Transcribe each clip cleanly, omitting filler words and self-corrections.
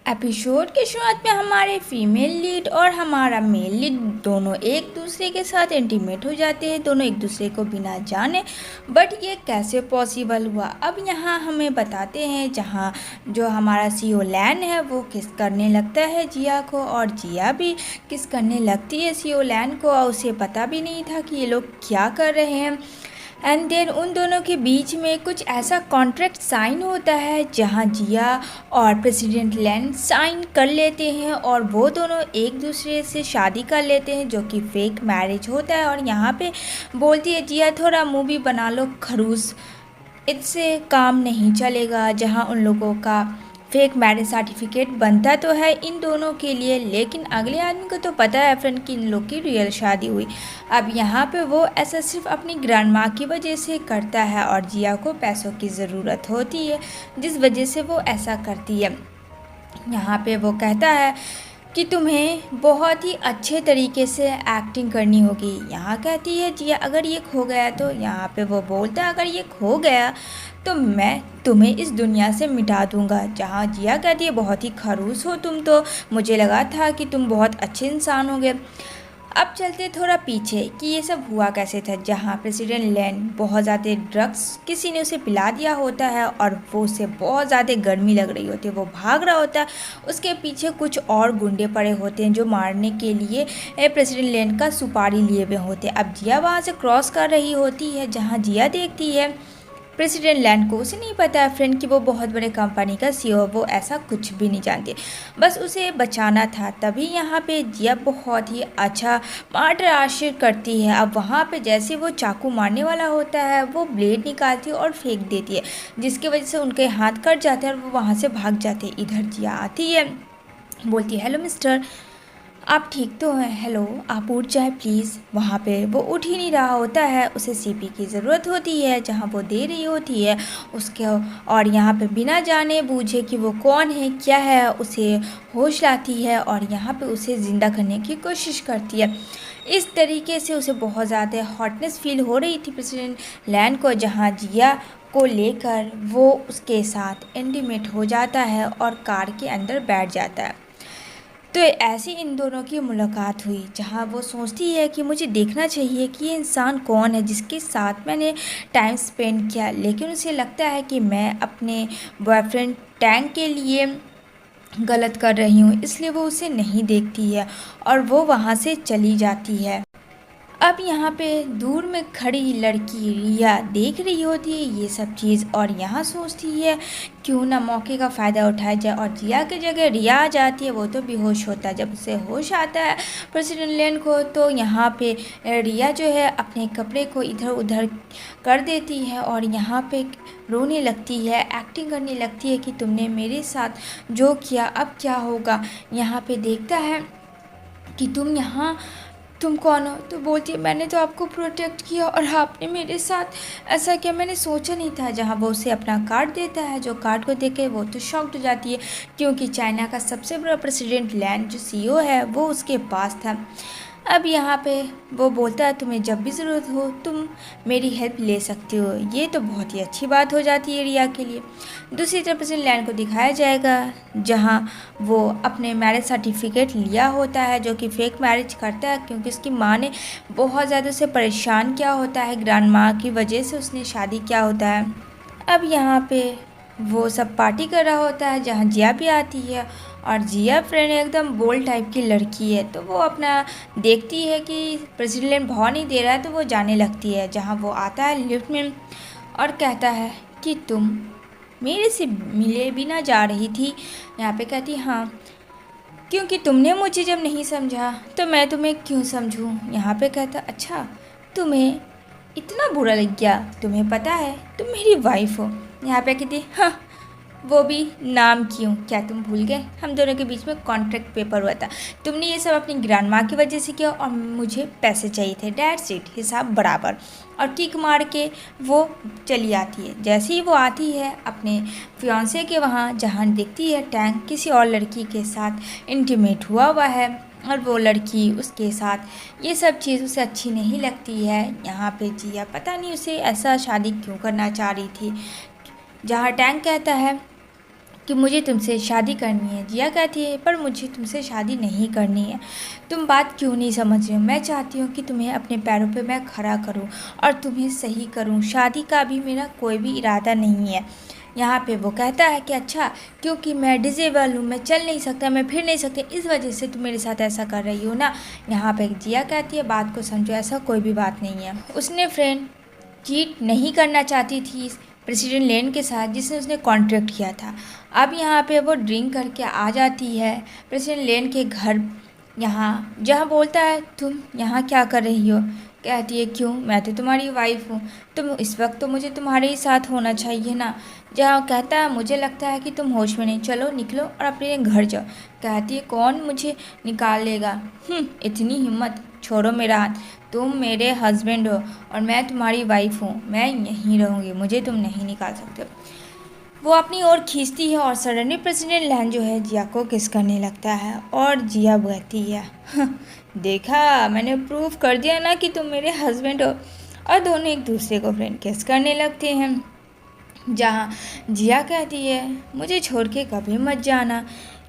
Episode की शुरुआत में हमारे फीमेल लीड और हमारा मेल लीड दोनों एक दूसरे के साथ इंटीमेट हो जाते हैं, दोनों एक दूसरे को बिना जाने। बट ये कैसे पॉसिबल हुआ, अब यहाँ हमें बताते हैं। जहाँ जो हमारा सीओ लैन है वो किस करने लगता है जिया को, और जिया भी किस करने लगती है सीओ लैन को, और उसे पता भी नहीं था कि ये लोग क्या कर रहे हैं। एंड देन उन दोनों के बीच में कुछ ऐसा कॉन्ट्रैक्ट साइन होता है जहां जिया और प्रेसिडेंट लैन साइन कर लेते हैं और वो दोनों एक दूसरे से शादी कर लेते हैं, जो कि फेक मैरिज होता है। और यहाँ पे बोलती है जिया, थोड़ा मूवी बना लो खरूस, इससे काम नहीं चलेगा। जहां उन लोगों का फेक मैरिज सर्टिफिकेट बनता तो है इन दोनों के लिए, लेकिन अगले आदमी को तो पता है फ्रेंड कि इन लोग की रियल शादी हुई। अब यहाँ पे वो ऐसा सिर्फ अपनी ग्रैंड माँ की वजह से करता है, और जिया को पैसों की ज़रूरत होती है जिस वजह से वो ऐसा करती है। यहाँ पे वो कहता है कि तुम्हें बहुत ही अच्छे तरीके से एक्टिंग करनी होगी। यहाँ कहती है जिया, अगर ये खो गया तो। यहाँ पे वो बोलता है, अगर ये खो गया तो मैं तुम्हें इस दुनिया से मिटा दूंगा। जहाँ जिया कहती है, बहुत ही खड़ूस हो तुम तो, मुझे लगा था कि तुम बहुत अच्छे इंसान होगे। अब चलते थोड़ा पीछे कि ये सब हुआ कैसे था। जहाँ प्रेसिडेंट लैन बहुत ज़्यादा ड्रग्स किसी ने उसे पिला दिया होता है और वो उसे बहुत ज़्यादा गर्मी लग रही होती है, वो भाग रहा होता है। उसके पीछे कुछ और गुंडे पड़े होते हैं जो मारने के लिए प्रेसिडेंट लैन का सुपारी लिए हुए होते हैं। अब जिया वहाँ से क्रॉस कर रही होती है, जहाँ जिया देखती है प्रेसिडेंट लैन को। उसे नहीं पता है फ्रेंड कि वो बहुत बड़े कंपनी का सीईओ, वो ऐसा कुछ भी नहीं जानती, बस उसे बचाना था। तभी यहाँ पे जिया बहुत ही अच्छा मार्टर आशिर करती है। अब वहाँ पे जैसे वो चाकू मारने वाला होता है, वो ब्लेड निकालती है और फेंक देती है, जिसकी वजह से उनके हाथ कट जाते हैं और वो वहाँ से भाग जाते हैं। इधर जिया आती है, बोलती है, हेलो मिस्टर, आप ठीक तो हैं? हेलो, आप उठ जाए प्लीज़। वहाँ पे वो उठ ही नहीं रहा होता है, उसे सीपी की ज़रूरत होती है, जहाँ वो दे रही होती है उसके। और यहाँ पे बिना जाने बूझे कि वो कौन है क्या है, उसे होश लाती है और यहाँ पे उसे ज़िंदा करने की कोशिश करती है। इस तरीके से उसे बहुत ज़्यादा हॉटनेस फील हो रही थी प्रेसिडेंट लैन को, जहाँ जिया को लेकर वो उसके साथ इंटीमेट हो जाता है और कार के अंदर बैठ जाता है। तो ऐसी इन दोनों की मुलाकात हुई, जहाँ वो सोचती है कि मुझे देखना चाहिए कि ये इंसान कौन है जिसके साथ मैंने टाइम स्पेंड किया, लेकिन उसे लगता है कि मैं अपने बॉयफ्रेंड टैंक के लिए गलत कर रही हूँ, इसलिए वो उसे नहीं देखती है और वो वहाँ से चली जाती है। अब यहाँ पे दूर में खड़ी लड़की रिया देख रही होती है ये सब चीज़, और यहाँ सोचती है क्यों ना मौके का फ़ायदा उठाया जाए, और जिया की जगह रिया आ जाती है। वो तो बेहोश होता है, जब उसे होश आता है प्रेसिडेंट लैन को, तो यहाँ पे रिया जो है अपने कपड़े को इधर उधर कर देती है और यहाँ पे रोने लगती है, एक्टिंग करने लगती है कि तुमने मेरे साथ जो किया अब क्या होगा। यहाँ पे देखता है कि तुम कौन हो, तो बोलती है, मैंने तो आपको प्रोटेक्ट किया और आपने मेरे साथ ऐसा किया, मैंने सोचा नहीं था। जहाँ वो उसे अपना कार्ड देता है, जो कार्ड को देख के वो तो शॉक्ड हो जाती है, क्योंकि चाइना का सबसे बड़ा प्रेसिडेंट लैन जो सीईओ है वो उसके पास था। अब यहाँ पे वो बोलता है, तुम्हें जब भी ज़रूरत हो तुम मेरी हेल्प ले सकते हो। ये तो बहुत ही अच्छी बात हो जाती है रिया के लिए। दूसरी तरफ प्रेसिडेंट लैन को दिखाया जाएगा, जहाँ वो अपने मैरिज सर्टिफिकेट लिया होता है, जो कि फेक मैरिज करता है, क्योंकि उसकी माँ ने बहुत ज़्यादा उसे परेशान किया होता है, ग्रैंड माँ की वजह से उसने शादी किया होता है। अब यहाँ पे वो सब पार्टी कर रहा होता है, जहाँ जिया भी आती है, और जिया फ्रेंड एकदम बोल्ड टाइप की लड़की है, तो वो अपना देखती है कि प्रेसिडेंट भाव नहीं दे रहा है, तो वो जाने लगती है। जहाँ वो आता है लिफ्ट में और कहता है कि तुम मेरे से मिले बिना जा रही थी। यहाँ पे कहती, हाँ, क्योंकि तुमने मुझे जब नहीं समझा तो मैं तुम्हें क्यों समझूं। यहाँ पे कहता, अच्छा तुम्हें इतना बुरा लग गया, तुम्हें पता है तुम मेरी वाइफ हो। यहाँ पे कहती, हाँ, वो भी नाम क्यों, क्या तुम भूल गए हम दोनों के बीच में कॉन्ट्रैक्ट पेपर हुआ था, तुमने ये सब अपनी ग्रैंड माँ की वजह से किया और मुझे पैसे चाहिए थे, डैट्स इट, हिसाब बराबर। और किक मार के वो चली आती है। जैसे ही वो आती है अपने फियांसे के वहाँ, जहाँ देखती है टैंक किसी और लड़की के साथ इंटीमेट हुआ है, और वो लड़की उसके साथ ये सब चीज़ उसे अच्छी नहीं लगती है। यहाँ पे जिया पता नहीं उसे ऐसा शादी क्यों करना चाह रही थी। जहाँ टैंक कहता है कि मुझे तुमसे शादी करनी है। जिया कहती है पर मुझे तुमसे शादी नहीं करनी है, तुम बात क्यों नहीं समझ रहे हो। मैं चाहती हूँ कि तुम्हें अपने पैरों पे मैं खड़ा करूँ और तुम्हें सही करूँ, शादी का भी मेरा कोई भी इरादा नहीं है। यहाँ पे वो कहता है कि अच्छा, क्योंकि मैं डिजेबल हूँ, मैं चल नहीं सकता, मैं फिर नहीं सकती, इस वजह से तुम मेरे साथ ऐसा कर रही हो ना। यहाँ पे जिया कहती है बात को समझो, ऐसा कोई भी बात नहीं है। उसने फ्रेंड चीट नहीं करना चाहती थी प्रेसिडेंट लेन के साथ जिसने उसने कॉन्ट्रैक्ट किया था। अब यहाँ पे वो ड्रिंक करके आ जाती है प्रेसिडेंट लेन के घर, यहाँ जहाँ बोलता है तुम यहाँ क्या कर रही हो। कहती है क्यों, मैं तो तुम्हारी वाइफ हूँ, तुम इस वक्त तो मुझे तुम्हारे ही साथ होना चाहिए ना। जहाँ कहता है मुझे लगता है कि तुम होश में नहीं, चलो निकलो और अपने घर जाओ। कहती है कौन मुझे निकाल लेगा, इतनी हिम्मत, छोड़ो मेरा हाथ, तुम मेरे हस्बैंड हो और मैं तुम्हारी वाइफ हूँ, मैं यहीं रहूँगी, मुझे तुम नहीं निकाल सकते। वो अपनी ओर खींचती है और सडनली प्रेसिडेंट लैन जो है जिया को किस करने लगता है और जिया बहती है, देखा मैंने प्रूव कर दिया ना कि तुम मेरे हस्बैंड हो। और दोनों एक दूसरे को फ्रेंड किस करने लगते हैं। जहाँ जिया कहती है मुझे छोड़ के कभी मत जाना।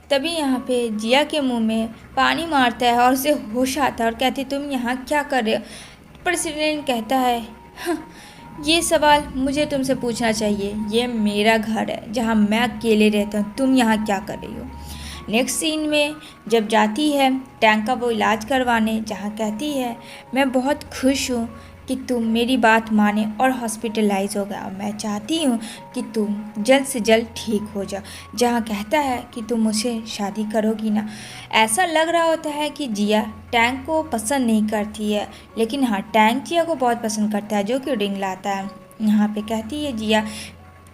तभी यहाँ पे जिया के मुंह में पानी मारता है और उसे होश आता है और कहती तुम यहाँ क्या कर रहे हो। प्रेसिडेंट कहता है ये सवाल मुझे तुमसे पूछना चाहिए, ये मेरा घर है जहाँ मैं अकेले रहता हूँ, तुम यहाँ क्या कर रही हो। नेक्स्ट सीन में जब जाती है टैंक का वो इलाज करवाने, जहाँ कहती है मैं बहुत खुश हूँ कि तुम मेरी बात माने और हॉस्पिटलाइज हो गया, मैं चाहती हूँ कि तुम जल्द से जल्द ठीक हो जाओ। जहाँ कहता है कि तुम मुझसे शादी करोगी ना। ऐसा लग रहा होता है कि जिया टैंक को पसंद नहीं करती है, लेकिन हाँ टैंक जिया को बहुत पसंद करता है, जो कि रिंग लाता है। यहाँ पे कहती है जिया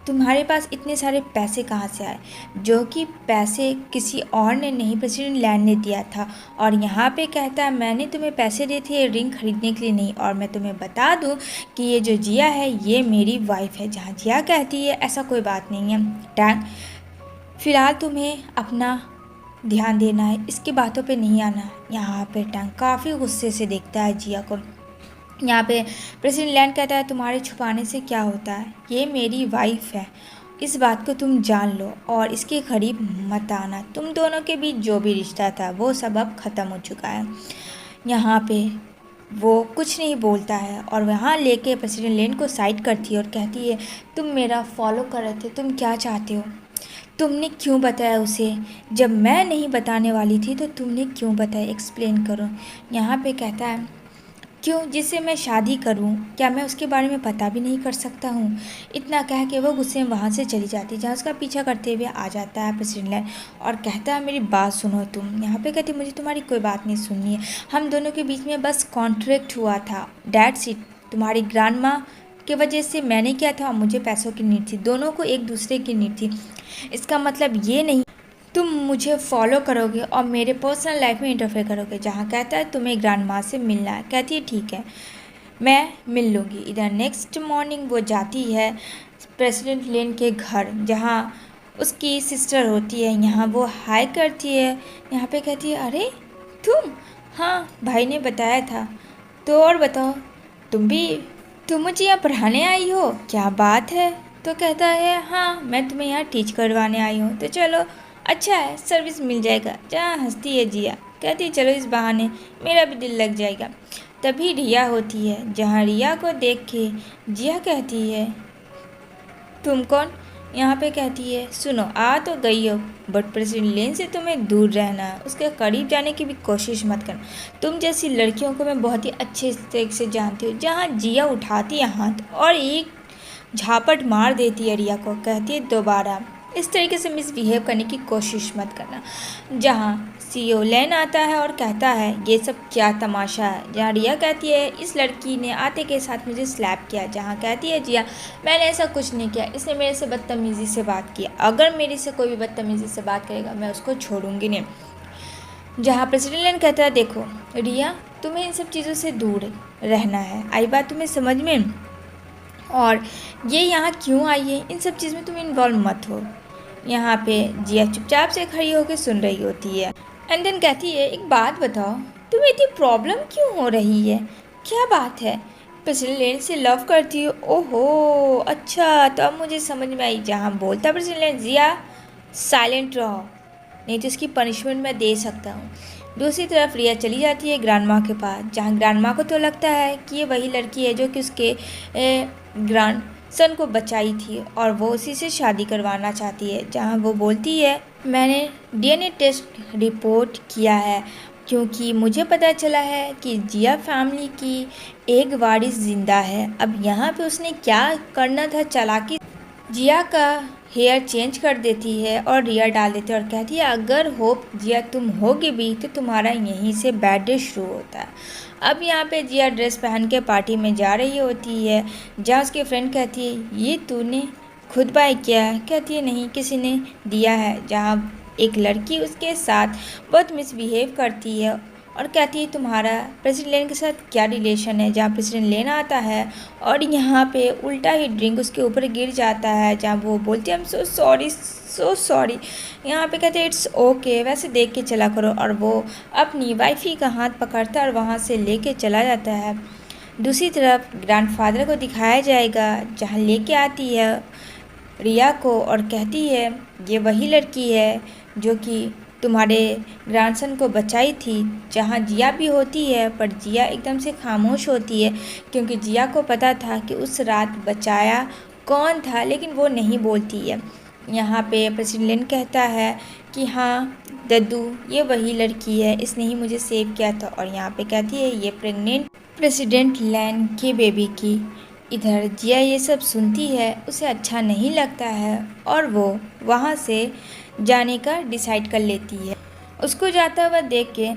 तुम्हारे पास इतने सारे पैसे कहाँ से आए, जो कि पैसे किसी और ने नहीं प्रेसिडेंट लैन ने दिया था। और यहाँ पे कहता है मैंने तुम्हें पैसे दिए थे रिंग खरीदने के लिए नहीं, और मैं तुम्हें बता दूँ कि ये जो जिया है ये मेरी वाइफ है। जहाँ जिया कहती है ऐसा कोई बात नहीं है टैंक, फ़िलहाल तुम्हें अपना ध्यान देना है, इसकी बातों पे नहीं आना। यहाँ पे टैंक काफ़ी गुस्से से देखता है जिया को। यहाँ पे प्रेसिडेंट लैन कहता है तुम्हारे छुपाने से क्या होता है, ये मेरी वाइफ है, इस बात को तुम जान लो और इसके करीब मत आना। तुम दोनों के बीच जो भी रिश्ता था वो सब अब ख़त्म हो चुका है। यहाँ पे वो कुछ नहीं बोलता है और वहाँ लेके प्रेसिडेंट लेन को साइड करती है और कहती है तुम मेरा फॉलो कर रहे थे, तुम क्या चाहते हो, तुमने क्यों बताया उसे, जब मैं नहीं बताने वाली थी तो तुमने क्यों बताया, एक्सप्लेन करो। यहाँ पे कहता है क्यों, जिससे मैं शादी करूं, क्या मैं उसके बारे में पता भी नहीं कर सकता हूं। इतना कह के वो गुस्से में वहाँ से चली जाती है, जहाँ उसका पीछा करते हुए आ जाता है प्रेसिडेंट लैन और कहता है मेरी बात सुनो तुम। यहाँ पे कहती मुझे तुम्हारी कोई बात नहीं सुननी है, हम दोनों के बीच में बस कॉन्ट्रैक्ट हुआ था, डैट्स इट। तुम्हारी ग्रैंड माँ की वजह से मैंने किया था और मुझे पैसों की नीड थी, दोनों को एक दूसरे की नीड थी। इसका मतलब ये नहीं तुम मुझे फॉलो करोगे और मेरे पर्सनल लाइफ में इंटरफेयर करोगे। जहाँ कहता है तुम्हें ग्रैंड माँ से मिलना है, कहती है ठीक है मैं मिल लूँगी। इधर नेक्स्ट मॉर्निंग वो जाती है प्रेसिडेंट लेन के घर, जहाँ उसकी सिस्टर होती है। यहाँ वो हाय करती है, यहाँ पे कहती है अरे तुम, हाँ भाई ने बताया था, तो और बताओ तुम मुझे यहाँ पढ़ाने आई हो, क्या बात है। तो कहता है हाँ मैं तुम्हें यहाँ टीच करवाने आई हूँ, तो चलो अच्छा है सर्विस मिल जाएगा। जहाँ हंसती है जिया, कहती है चलो इस बहाने मेरा भी दिल लग जाएगा। तभी रिया होती है, जहाँ रिया को देख के जिया कहती है तुम कौन। यहाँ पे कहती है सुनो आ तो गई हो बट प्रेसिडेंट लेन से तुम्हें दूर रहना है, उसके करीब जाने की भी कोशिश मत करना, तुम जैसी लड़कियों को मैं बहुत ही अच्छे तरीके से जानती हूँ। जहाँ जिया उठाती है हाथ और एक झापट मार देती है रिया को, कहती है दोबारा इस तरीके से मिसबिहेव करने की कोशिश मत करना। जहाँ सीईओ लेन आता है और कहता है ये सब क्या तमाशा है। जहाँ रिया कहती है इस लड़की ने आते के साथ मुझे स्लैप किया। जहाँ कहती है जिया मैंने ऐसा कुछ नहीं किया, इसने मेरे से बदतमीज़ी से बात की, अगर मेरे से कोई भी बदतमीज़ी से बात करेगा मैं उसको छोड़ूंगी नहीं। जहाँ प्रेसिडेंट लेन कहता है देखो रिया तुम्हें इन सब चीज़ों से दूर रहना है, आई बात तुम्हें समझ में, और ये यहाँ क्यों आई है इन सब चीज़ में तुम इन्वॉल्व मत हो। यहाँ पे जिया चुपचाप से खड़ी होकर सुन रही होती है एंड देन कहती है एक बात बताओ तुम्हें इतनी प्रॉब्लम क्यों हो रही है, क्या बात है। प्रेसिडेंट लेन से लव करती हो, ओहो अच्छा तो अब मुझे समझ में आई। जहाँ बोलता प्रेसिडेंट लेन जिया साइलेंट रहो, नहीं तो इसकी पनिशमेंट मैं दे सकता हूँ। दूसरी तरफ रिया चली जाती है ग्रैंड माँ के पास, जहाँ ग्रैंड माँ को तो लगता है कि ये वही लड़की है जो कि उसके ग्रैंड सन को बचाई थी और वो उसी से शादी करवाना चाहती है। जहाँ वो बोलती है मैंने डीएनए टेस्ट रिपोर्ट किया है क्योंकि मुझे पता चला है कि जिया फैमिली की एक वारिस ज़िंदा है। अब यहाँ पे उसने क्या करना था, चालाकी जिया का हेयर चेंज कर देती है और रिया डाल देती है और कहती है अगर होप जिया तुम होगी भी तो तुम्हारा यहीं से बैड डे शुरू होता है। अब यहाँ पे जिया ड्रेस पहन के पार्टी में जा रही होती है, जहाँ उसकी फ्रेंड कहती है ये तूने खुद बाय किया है? कहती है नहीं, किसी ने दिया है। जहाँ एक लड़की उसके साथ बहुत मिसबिहेव करती है और कहती है तुम्हारा प्रेसिडेंट लेन के साथ क्या रिलेशन है। जहाँ प्रेसिडेंट लेन आता है और यहाँ पे उल्टा ही ड्रिंक उसके ऊपर गिर जाता है, जहाँ वो बोलती है आई एम सो सॉरी। यहाँ पे कहते हैं इट्स ओके, वैसे देख के चला करो। और वो अपनी वाइफी का हाथ पकड़ता है और वहाँ से लेके चला जाता है। दूसरी तरफ ग्रैंडफादर को दिखाया जाएगा, जहाँ लेके आती है रिया को और कहती है ये वही लड़की है जो कि तुम्हारे ग्रैंडसन को बचाई थी। जहाँ जिया भी होती है पर जिया एकदम से खामोश होती है क्योंकि जिया को पता था कि उस रात बचाया कौन था, लेकिन वो नहीं बोलती है। यहाँ पे प्रेसिडेंट लेन कहता है कि हाँ दद्दू ये वही लड़की है, इसने ही मुझे सेव किया था। और यहाँ पे कहती है ये प्रेग्नेंट प्रेसिडेंट लेन की बेबी की। इधर जिया ये सब सुनती है, उसे अच्छा नहीं लगता है और वो वहाँ से जाने का डिसाइड कर लेती है। उसको जाता हुआ देख के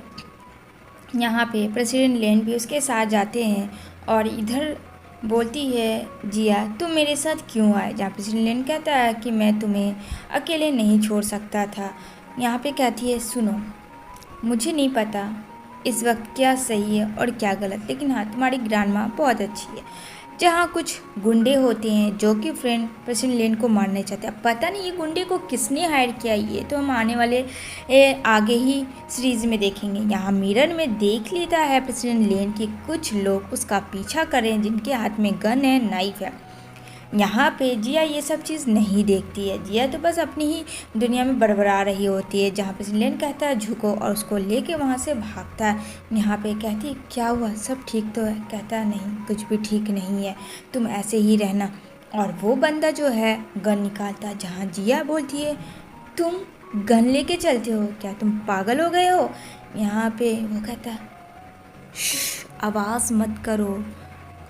यहाँ पे प्रेसिडेंट लेन भी उसके साथ जाते हैं और इधर बोलती है जिया तुम मेरे साथ क्यों आए। जहाँ प्रेसिडेंट लेन कहता है कि मैं तुम्हें अकेले नहीं छोड़ सकता था। यहाँ पे कहती है सुनो, मुझे नहीं पता इस वक्त क्या सही है और क्या गलत, लेकिन हाँ तुम्हारी ग्रैंड माँ बहुत अच्छी है। जहाँ कुछ गुंडे होते हैं जो कि फ्रेंड प्रेसिडेंट लेन को मारने चाहते हैं। पता नहीं ये गुंडे को किसने हायर किया, ये तो हम आने वाले आगे ही सीरीज़ में देखेंगे। यहाँ मिरर में देख लेता है प्रेसिडेंट लेन कि कुछ लोग उसका पीछा करें जिनके हाथ में गन है, नाइफ है। यहाँ पे जिया ये सब चीज़ नहीं देखती है, जिया तो बस अपनी ही दुनिया में बड़बड़ा रही होती है। जहाँ पे लेन कहता है झुको और उसको लेके वहाँ से भागता है। यहाँ पे कहती है क्या हुआ, सब ठीक तो है? कहता है नहीं कुछ भी ठीक नहीं है, तुम ऐसे ही रहना। और वो बंदा जो है गन निकालता है, जहाँ जिया बोलती है तुम गन लेके चलते हो क्या, तुम पागल हो गए हो। यहाँ पे वो कहता है आवाज़ मत करो,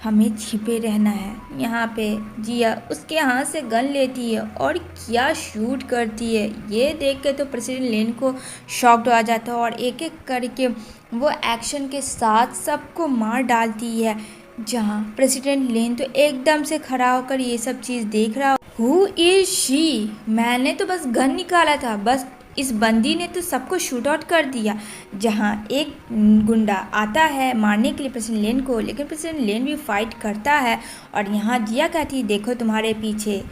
हमें छिपे रहना है। यहाँ पे जिया उसके हाथ से गन लेती है और क्या शूट करती है, ये देख के तो प्रेसिडेंट लेन को शॉक्ड आ जाता है और एक एक करके वो एक्शन के साथ सबको मार डालती है। जहाँ प्रेसिडेंट लेन तो एकदम से खड़ा होकर ये सब चीज़ देख रहा, हु इज शी, मैंने तो बस गन निकाला था, बस इस बंदी ने तो सबको शूट आउट कर दिया। जहाँ एक गुंडा आता है मारने के लिए प्रेसिडेंट लेन को, लेकिन प्रेसिडेंट लेन भी फाइट करता है। और यहाँ जिया कहती है देखो तुम्हारे पीछे।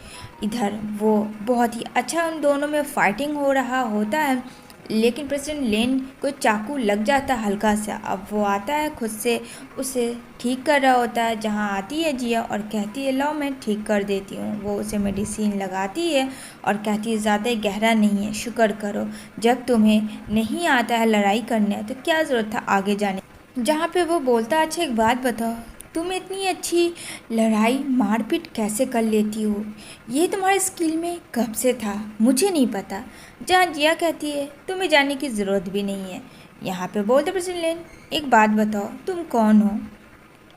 इधर वो बहुत ही अच्छा उन दोनों में फाइटिंग हो रहा होता है, लेकिन प्रेसिडेंट लेन को चाकू लग जाता है हल्का सा। अब वो आता है खुद से उसे ठीक कर रहा होता है। जहाँ आती है जिया और कहती है लो मैं ठीक कर देती हूँ। वो उसे मेडिसिन लगाती है और कहती है ज़्यादा गहरा नहीं है, शुक्र करो, जब तुम्हें नहीं आता है लड़ाई करने तो क्या ज़रूरत था आगे जाने। जहाँ पे वो बोलता अच्छा एक बात बताओ, तुम इतनी अच्छी लड़ाई मारपीट कैसे कर लेती हो, ये तुम्हारे स्किल में कब से था, मुझे नहीं पता। जहाँ जिया कहती है तुम्हें जानने की ज़रूरत भी नहीं है। यहाँ पे बोलते प्रेसिडेंट लेन एक बात बताओ तुम कौन हो,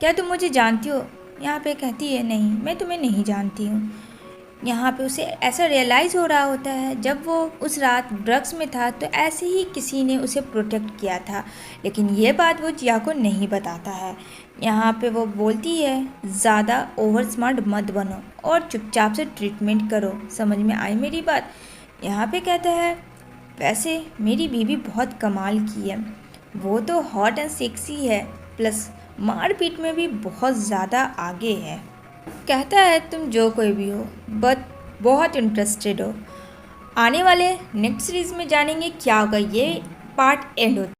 क्या तुम मुझे जानती हो। यहाँ पे कहती है नहीं मैं तुम्हें नहीं जानती हूँ। यहाँ पे उसे ऐसा रियलाइज़ हो रहा होता है जब वो उस रात ड्रग्स में था तो ऐसे ही किसी ने उसे प्रोटेक्ट किया था, लेकिन ये बात वो जिया को नहीं बताता है। यहाँ पे वो बोलती है ज़्यादा ओवर स्मार्ट मत बनो और चुपचाप से ट्रीटमेंट करो, समझ में आई मेरी बात। यहाँ पे कहता है वैसे मेरी बीवी बहुत कमाल की है, वो तो हॉट एंड सेक्सी है, प्लस मारपीट में भी बहुत ज़्यादा आगे है। कहता है तुम जो कोई भी हो बट बहुत इंटरेस्टेड हो। आने वाले नेक्स्ट सीरीज़ में जानेंगे क्या होगा, ये पार्ट एंड होता है।